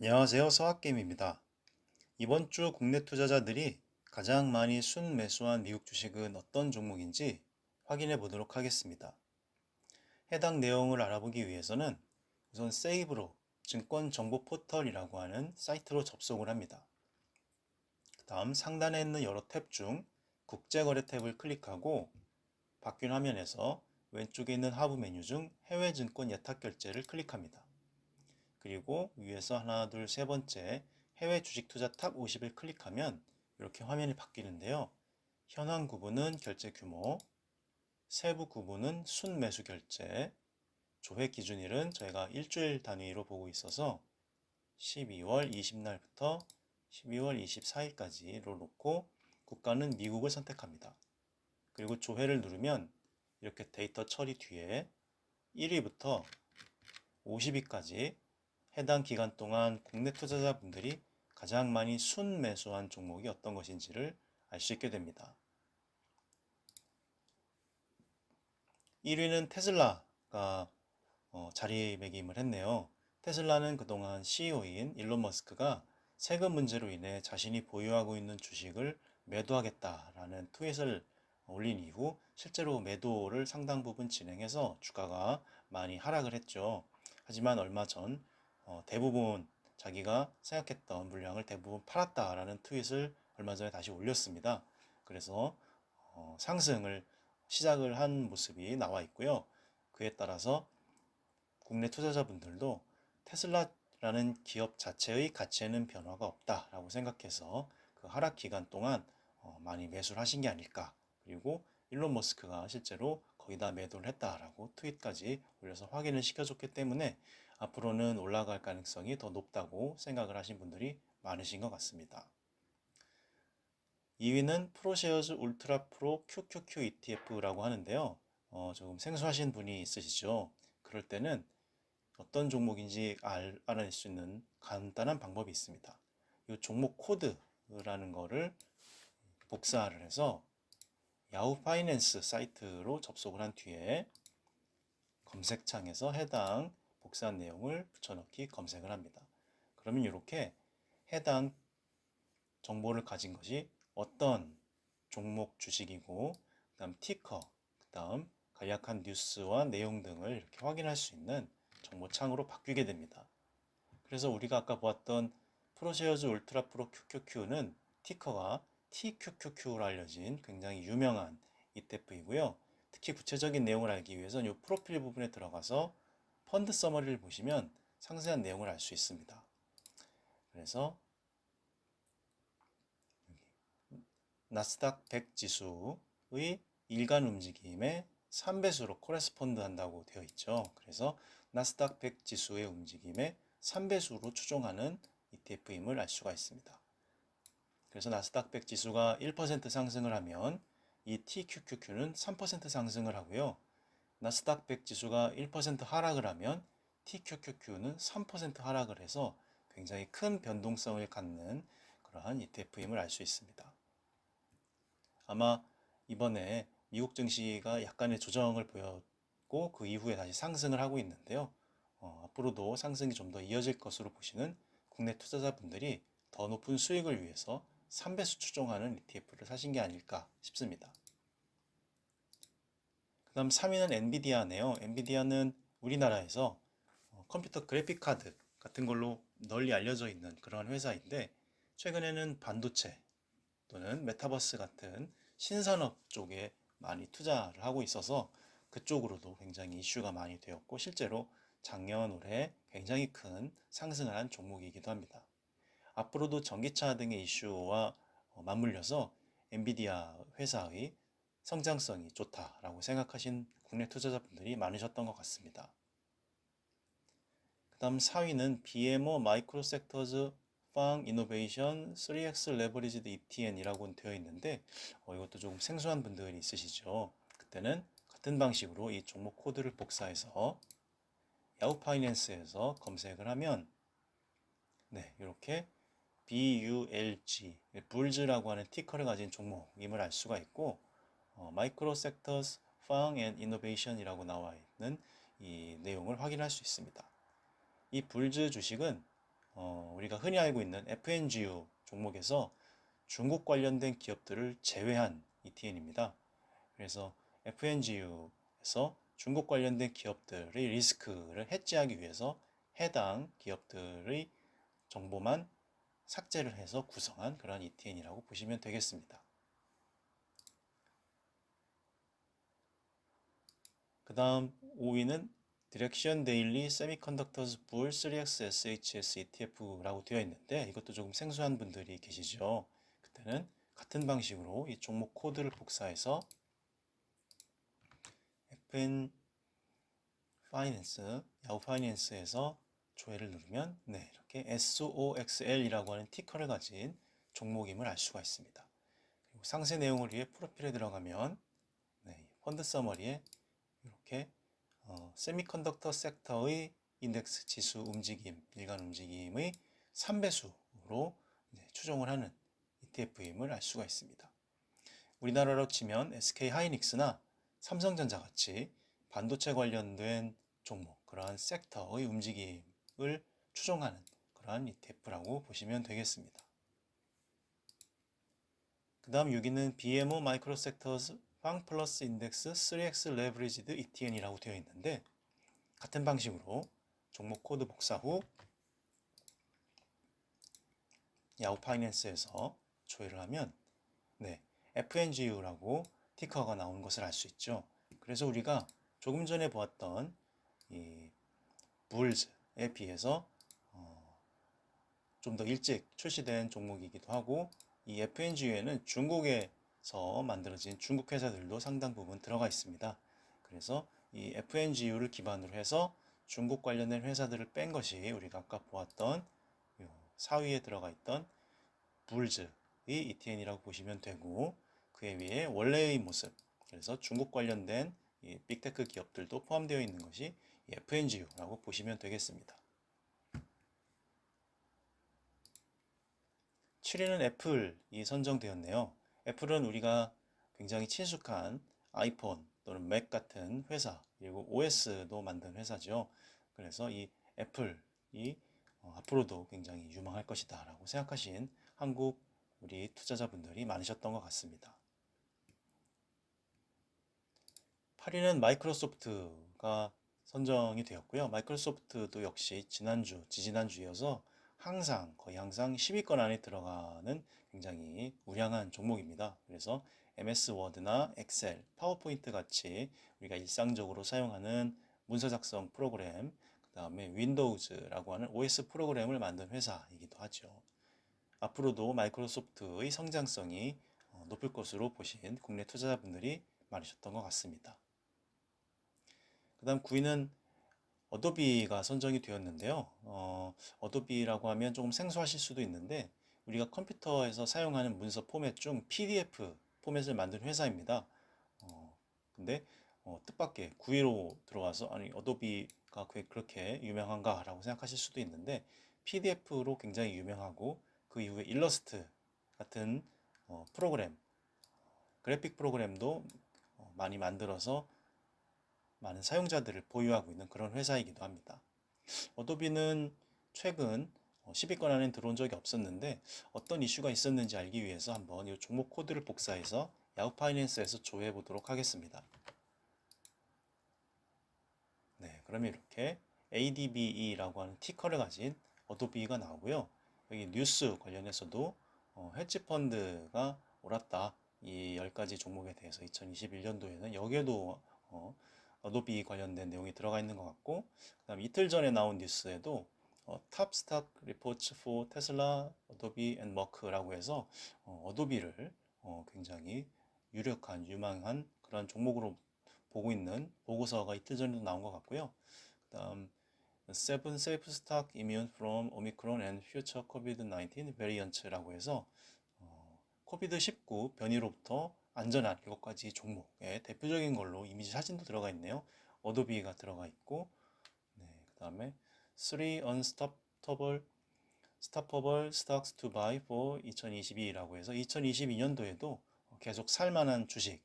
안녕하세요. 서학개미입니다. 이번 주 국내 투자자들이 가장 많이 순매수한 미국 주식은 어떤 종목인지 확인해 보도록 하겠습니다. 해당 내용을 알아보기 위해서는 우선 세이브로 증권 정보 포털이라고 하는 사이트로 접속을 합니다. 그 다음 상단에 있는 여러 탭 중 국제거래 탭을 클릭하고 바뀐 화면에서 왼쪽에 있는 하부 메뉴 중 해외 증권 예탁 결제를 클릭합니다. 그리고 위에서 하나, 둘, 세 번째 해외 주식 투자 탑 50을 클릭하면 이렇게 화면이 바뀌는데요. 현황 구분은 결제 규모, 세부 구분은 순매수 결제, 조회 기준일은 저희가 일주일 단위로 보고 있어서 12월 20날부터 12월 24일까지로 놓고 국가는 미국을 선택합니다. 그리고 조회를 누르면 이렇게 데이터 처리 뒤에 1위부터 50위까지 해당 기간 동안 국내 투자자분들이 가장 많이 순매수한 종목이 어떤 것인지를 알 수 있게 됩니다. 1위는 테슬라가 자리매김을 했네요. 테슬라는 그동안 CEO인 일론 머스크가 세금 문제로 인해 자신이 보유하고 있는 주식을 매도하겠다라는 트윗을 올린 이후 실제로 매도를 상당 부분 진행해서 주가가 많이 하락을 했죠. 하지만 얼마 전 대부분 자기가 생각했던 물량을 대부분 팔았다라는 트윗을 얼마 전에 다시 올렸습니다. 그래서 상승을 시작을 한 모습이 나와 있고요. 그에 따라서 국내 투자자분들도 테슬라라는 기업 자체의 가치에는 변화가 없다라고 생각해서 그 하락 기간 동안 많이 매수를 하신 게 아닐까. 그리고 일론 머스크가 실제로 거의 다 매도를 했다라고 트윗까지 올려서 확인을 시켜줬기 때문에 앞으로는 올라갈 가능성이 더 높다고 생각을 하신 분들이 많으신 것 같습니다. 2위는 프로쉐어즈 울트라 프로 QQQ ETF라고 하는데요. 조금 생소하신 분이 있으시죠? 그럴 때는 어떤 종목인지 알아낼 수 있는 간단한 방법이 있습니다. 이 종목 코드라는 거를 복사를 해서 야후 파이낸스 사이트로 접속을 한 뒤에 검색창에서 해당 복사한 내용을 붙여넣기 검색을 합니다. 그러면 이렇게 해당 정보를 가진 것이 어떤 종목 주식이고 그다음 티커, 그다음 간략한 뉴스와 내용 등을 이렇게 확인할 수 있는 정보창으로 바뀌게 됩니다. 그래서 우리가 아까 보았던 프로쉐어즈 울트라 프로 QQQ는 티커가 TQQQ로 알려진 굉장히 유명한 ETF이고요. 특히 구체적인 내용을 알기 위해서는 이 프로필 부분에 들어가서 펀드 서머리를 보시면 상세한 내용을 알 수 있습니다. 그래서 나스닥 100 지수의 일간 움직임의 3배수로 코레스폰드 한다고 되어 있죠. 그래서 나스닥 100 지수의 움직임의 3배수로 추종하는 ETF임을 알 수가 있습니다. 그래서 나스닥 100 지수가 1% 상승을 하면 이 TQQQ는 3% 상승을 하고요. 나스닥 100 지수가 1% 하락을 하면 TQQQ는 3% 하락을 해서 굉장히 큰 변동성을 갖는 그러한 ETF임을 알 수 있습니다. 아마 이번에 미국 증시가 약간의 조정을 보였고 그 이후에 다시 상승을 하고 있는데요. 앞으로도 상승이 좀 더 이어질 것으로 보시는 국내 투자자분들이 더 높은 수익을 위해서 3배수 추종하는 ETF를 사신 게 아닐까 싶습니다. 그 다음 3위는 엔비디아네요. 엔비디아는 우리나라에서 컴퓨터 그래픽 카드 같은 걸로 널리 알려져 있는 그런 회사인데 최근에는 반도체 또는 메타버스 같은 신산업 쪽에 많이 투자를 하고 있어서 그쪽으로도 굉장히 이슈가 많이 되었고 실제로 작년 올해 굉장히 큰 상승을 한 종목이기도 합니다. 앞으로도 전기차 등의 이슈와 맞물려서 엔비디아 회사의 성장성이 좋다라고 생각하신 국내 투자자분들이 많으셨던 것 같습니다. 그 다음 4위는 BMO 마이크로섹터즈 팡 이노베이션 3X 레버리지드 ETN이라고 되어 있는데 이것도 조금 생소한 분들이 있으시죠. 그때는 같은 방식으로 이 종목 코드를 복사해서 야후 파이낸스에서 검색을 하면 네, 이렇게 BULG, 불즈라고 하는 티커를 가진 종목임을 알 수가 있고 마이크로 섹터스 팡 앤 이노베이션이라고 나와 있는 이 내용을 확인할 수 있습니다. 이 불즈 주식은 우리가 흔히 알고 있는 FNGU 종목에서 중국 관련된 기업들을 제외한 ETN입니다. 그래서 FNGU에서 중국 관련된 기업들의 리스크를 해지하기 위해서 해당 기업들의 정보만 삭제를 해서 구성한 그런 ETN이라고 보시면 되겠습니다. 그 다음 5위는 디렉션 데일리 세미컨덕터스 불 3X SHS ETF라고 되어 있는데 이것도 조금 생소한 분들이 계시죠. 그때는 같은 방식으로 이 종목 코드를 복사해서 FN 파이낸스, 야후 파이낸스에서 조회를 누르면 네, 이렇게 SOXL이라고 하는 티커를 가진 종목임을 알 수가 있습니다. 그리고 상세 내용을 위해 프로필에 들어가면 네, 펀드 서머리에 이렇게 세미컨덕터 섹터의 인덱스 지수 움직임, 일간 움직임의 3배수로 추종을 하는 ETF임을 알 수가 있습니다. 우리나라로 치면 SK 하이닉스나 삼성전자 같이 반도체 관련된 종목, 그러한 섹터의 움직임을 추종하는 그러한 ETF라고 보시면 되겠습니다. 그 다음 6위는 BMO 마이크로 섹터스 팡 플러스 인덱스 3X 레버리지드 ETN이라고 되어 있는데 같은 방식으로 종목 코드 복사 후 야후 파이낸스에서 조회를 하면 네, FNGU라고 티커가 나오는 것을 알 수 있죠. 그래서 우리가 조금 전에 보았던 이 불즈에 비해서 좀 더 일찍 출시된 종목이기도 하고 이 FNGU에는 중국에서 만들어진 중국 회사들도 상당 부분 들어가 있습니다. 그래서 이 FNGU를 기반으로 해서 중국 관련된 회사들을 뺀 것이 우리가 아까 보았던 4위에 들어가 있던 불즈의 ETN이라고 보시면 되고 그에 비해 원래의 모습, 그래서 중국 관련된 이 빅테크 기업들도 포함되어 있는 것이 FNGU라고 보시면 되겠습니다. 7위는 애플이 선정되었네요. 애플은 우리가 굉장히 친숙한 아이폰 또는 맥 같은 회사, 그리고 OS도 만든 회사죠. 그래서 이 애플이 앞으로도 굉장히 유망할 것이다 라고 생각하신 한국 우리 투자자분들이 많으셨던 것 같습니다. 8위는 마이크로소프트가 선정이 되었고요. 마이크로소프트도 역시 지난주, 지지난주 이어서 거의 항상 10위권 안에 들어가는 굉장히 우량한 종목입니다. 그래서 MS 워드나 엑셀, 파워포인트 같이 우리가 일상적으로 사용하는 문서 작성 프로그램, 그 다음에 윈도우즈라고 하는 OS 프로그램을 만든 회사이기도 하죠. 앞으로도 마이크로소프트의 성장성이 높을 것으로 보신 국내 투자자분들이 많으셨던 것 같습니다. 그 다음 9위는 어도비가 선정이 되었는데요. 어도비라고 하면 조금 생소하실 수도 있는데 우리가 컴퓨터에서 사용하는 문서 포맷 중 PDF 포맷을 만든 회사입니다. 근데 뜻밖의 9위로 들어와서 아니 어도비가 그렇게 유명한가 라고 생각하실 수도 있는데 PDF로 굉장히 유명하고 그 이후에 일러스트 같은 프로그램, 그래픽 프로그램도 많이 만들어서 많은 사용자들을 보유하고 있는 그런 회사이기도 합니다. 어도비는 최근 10위권 안에 들어온 적이 없었는데 어떤 이슈가 있었는지 알기 위해서 한번 이 종목 코드를 복사해서 야후 파이낸스에서 조회해 보도록 하겠습니다. 네, 그러면 이렇게 ADBE라고 하는 티커를 가진 어도비가 나오고요. 여기 뉴스 관련해서도 헤지 펀드가 옳았다. 이 10가지 종목에 대해서 2021년도에는 여기에도 어도비 관련된 내용이 들어가 있는 것 같고, 그다음 이틀 전에 나온 뉴스에도 탑 스탁 리포츠 포 테슬라, 어도비 앤 머크라고 해서 어도비를 굉장히 유망한 그런 종목으로 보고 있는 보고서가 이틀 전에도 나온 것 같고요. 그다음 Seven Safe Stock Immune from Omicron and Future COVID-19 Variants라고 해서 코비드-19 변이로부터 안전한 7가지 종목의 대표적인 걸로 이미지 사진도 들어가 있네요. 어도비가 들어가 있고, 네, 그 다음에 3 Unstoppable Stocks to Buy for 2022라고 해서 2022년도에도 계속 살만한 주식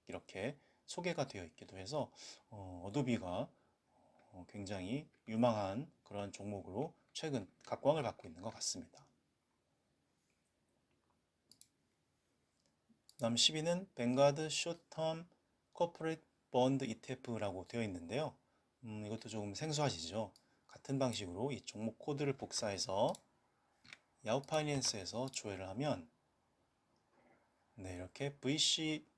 이렇게 소개가 되어 있기도 해서 어도비가 굉장히 유망한 그런 종목으로 최근 각광을 받고 있는 것 같습니다. 다음 10위는 뱅가드 숏텀 코퍼레이트 본드 ETF라고 되어 있는데요. 이것도 조금 생소하시죠? 같은 방식으로 이 종목 코드를 복사해서 야후 파이낸스에서 조회를 하면 네, 이렇게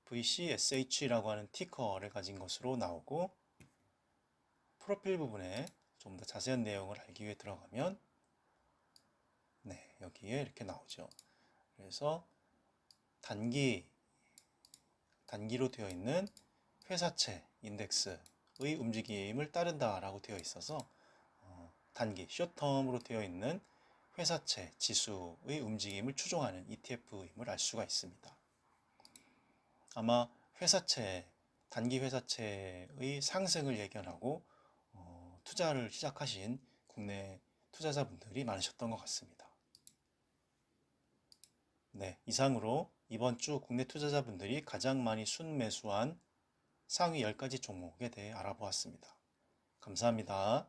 VCSH라고 하는 티커를 가진 것으로 나오고 프로필 부분에 좀 더 자세한 내용을 알기 위해 들어가면 네, 여기에 이렇게 나오죠. 그래서 단기로 되어 있는 회사채 인덱스의 움직임을 따른다라고 되어 있어서 단기, 숏텀으로 되어 있는 회사채 지수의 움직임을 추종하는 ETF임을 알 수가 있습니다. 아마 단기 회사채의 상승을 예견하고 투자를 시작하신 국내 투자자분들이 많으셨던 것 같습니다. 네, 이상으로 이번 주 국내 투자자분들이 가장 많이 순매수한 상위 10가지 종목에 대해 알아보았습니다. 감사합니다.